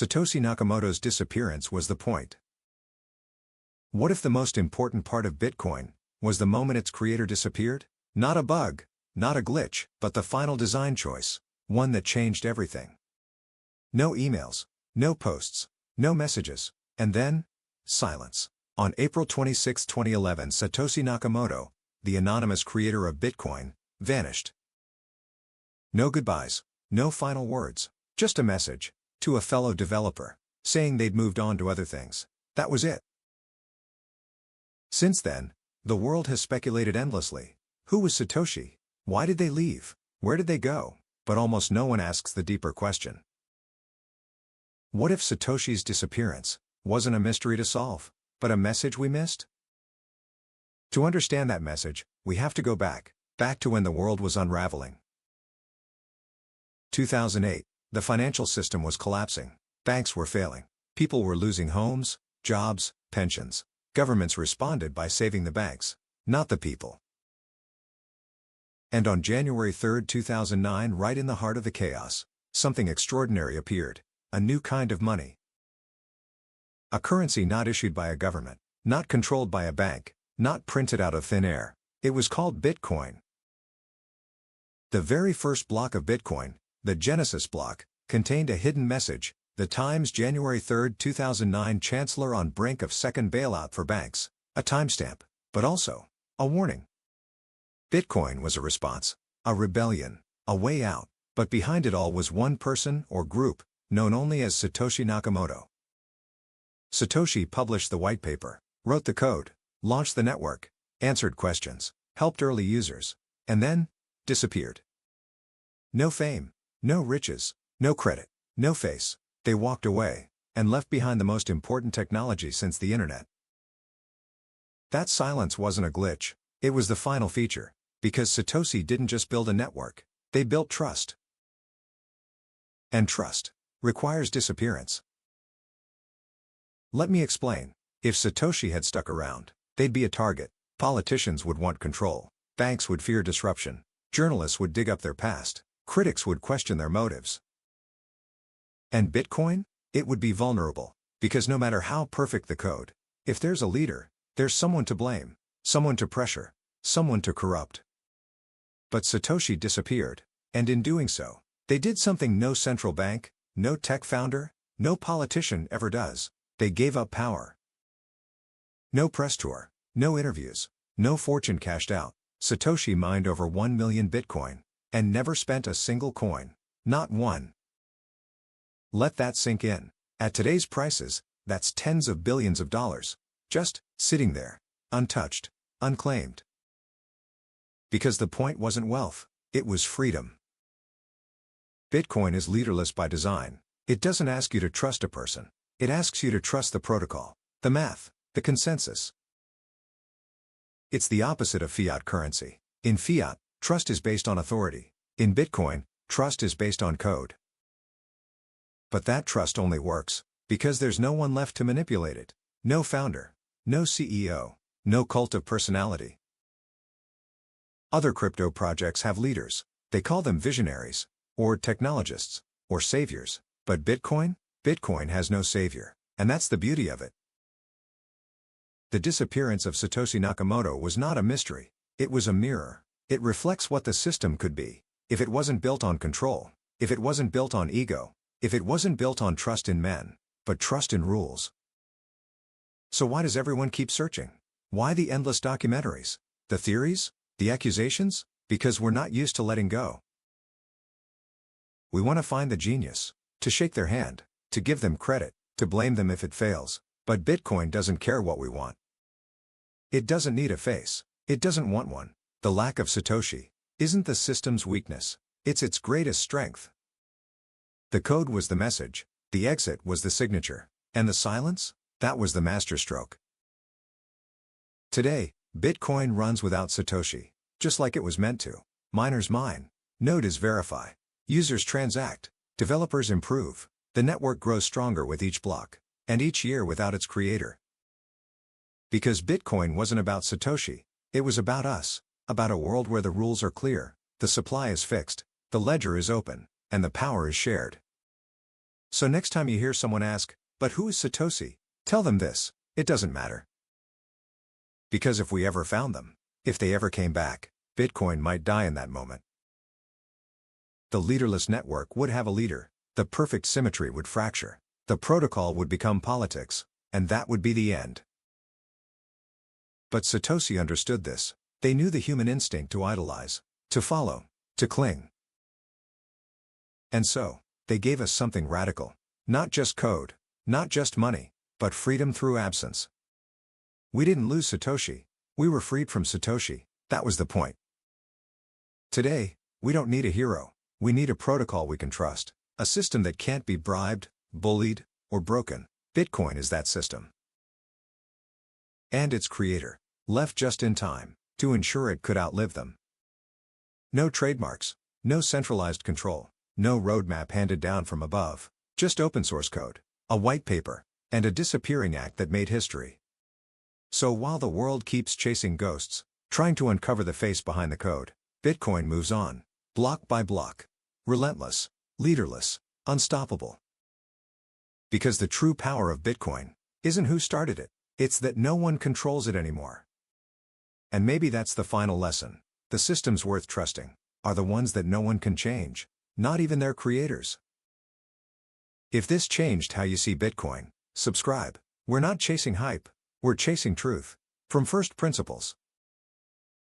Satoshi Nakamoto's disappearance was the point. What if the most important part of Bitcoin was the moment its creator disappeared? Not a bug, not a glitch, but the final design choice, one that changed everything. No emails, no posts, no messages, and then, silence. On April 26, 2011, Satoshi Nakamoto, the anonymous creator of Bitcoin, vanished. No goodbyes, no final words, just a message, to a fellow developer, saying they'd moved on to other things. That was it. Since then, the world has speculated endlessly. Who was Satoshi? Why did they leave? Where did they go? But almost no one asks the deeper question. What if Satoshi's disappearance wasn't a mystery to solve, but a message we missed? To understand that message, we have to go back to when the world was unraveling. 2008, the financial system was collapsing. Banks were failing. People were losing homes, jobs, pensions. Governments responded by saving the banks, not the people. And on January 3, 2009, right in the heart of the chaos, something extraordinary appeared, a new kind of money. A currency not issued by a government, not controlled by a bank, not printed out of thin air. It was called Bitcoin. The very first block of Bitcoin, the Genesis block, contained a hidden message. The Times, January 3, 2009. Chancellor on brink of second bailout for banks. A timestamp, but also a warning. Bitcoin was a response, a rebellion, a way out, but behind it all was one person or group, known only as Satoshi Nakamoto. Satoshi published the white paper, wrote the code, launched the network, answered questions, helped early users, and then disappeared. No fame, no riches, no credit, no face. They walked away, and left behind the most important technology since the internet. That silence wasn't a glitch, it was the final feature, because Satoshi didn't just build a network, they built trust. And trust requires disappearance. Let me explain. If Satoshi had stuck around, they'd be a target. Politicians would want control, banks would fear disruption, journalists would dig up their past, critics would question their motives. And Bitcoin? It would be vulnerable, because no matter how perfect the code, if there's a leader, there's someone to blame, someone to pressure, someone to corrupt. But Satoshi disappeared, and in doing so, they did something no central bank, no tech founder, no politician ever does. They gave up power. No press tour, no interviews, no fortune cashed out. Satoshi mined over 1 million Bitcoin, and never spent a single coin, not one. Let that sink in. At today's prices, that's tens of billions of dollars, just sitting there, untouched, unclaimed. Because the point wasn't wealth, it was freedom. Bitcoin is leaderless by design. It doesn't ask you to trust a person. It asks you to trust the protocol, the math, the consensus. It's the opposite of fiat currency. In fiat, trust is based on authority. In Bitcoin, trust is based on code. But that trust only works because there's no one left to manipulate it. No founder, no CEO, no cult of personality. Other crypto projects have leaders. They call them visionaries, or technologists, or saviors. But Bitcoin has no savior, and that's the beauty of it. The disappearance of Satoshi Nakamoto was not a mystery. It was a mirror. It reflects what the system could be, if it wasn't built on control, if it wasn't built on ego, if it wasn't built on trust in men, but trust in rules. So why does everyone keep searching? Why the endless documentaries? The theories? The accusations? Because we're not used to letting go. We want to find the genius, to shake their hand, to give them credit, to blame them if it fails. But Bitcoin doesn't care what we want. It doesn't need a face. It doesn't want one. The lack of Satoshi isn't the system's weakness. It's its greatest strength. The code was the message, the exit was the signature, and the silence? That was the masterstroke. Today, Bitcoin runs without Satoshi, just like it was meant to. Miners mine, nodes verify, users transact, developers improve, the network grows stronger with each block, and each year without its creator. Because Bitcoin wasn't about Satoshi, it was about us, about a world where the rules are clear, the supply is fixed, the ledger is open, and the power is shared. So next time you hear someone ask, "But who is Satoshi?" tell them this: it doesn't matter. Because if we ever found them, if they ever came back, Bitcoin might die in that moment. The leaderless network would have a leader, the perfect symmetry would fracture, the protocol would become politics, and that would be the end. But Satoshi understood this. They knew the human instinct to idolize, to follow, to cling. And so, they gave us something radical. Not just code, not just money, but freedom through absence. We didn't lose Satoshi, we were freed from Satoshi, that was the point. Today, we don't need a hero, we need a protocol we can trust, a system that can't be bribed, bullied, or broken. Bitcoin is that system. And its creator, left just in time, to ensure it could outlive them. No trademarks, no centralized control, no roadmap handed down from above, just open source code, a white paper, and a disappearing act that made history. So while the world keeps chasing ghosts, trying to uncover the face behind the code, Bitcoin moves on, block by block, relentless, leaderless, unstoppable. Because the true power of Bitcoin isn't who started it, it's that no one controls it anymore. And maybe that's the final lesson. The systems worth trusting are the ones that no one can change, not even their creators. If this changed how you see Bitcoin, subscribe. We're not chasing hype, we're chasing truth. From first principles.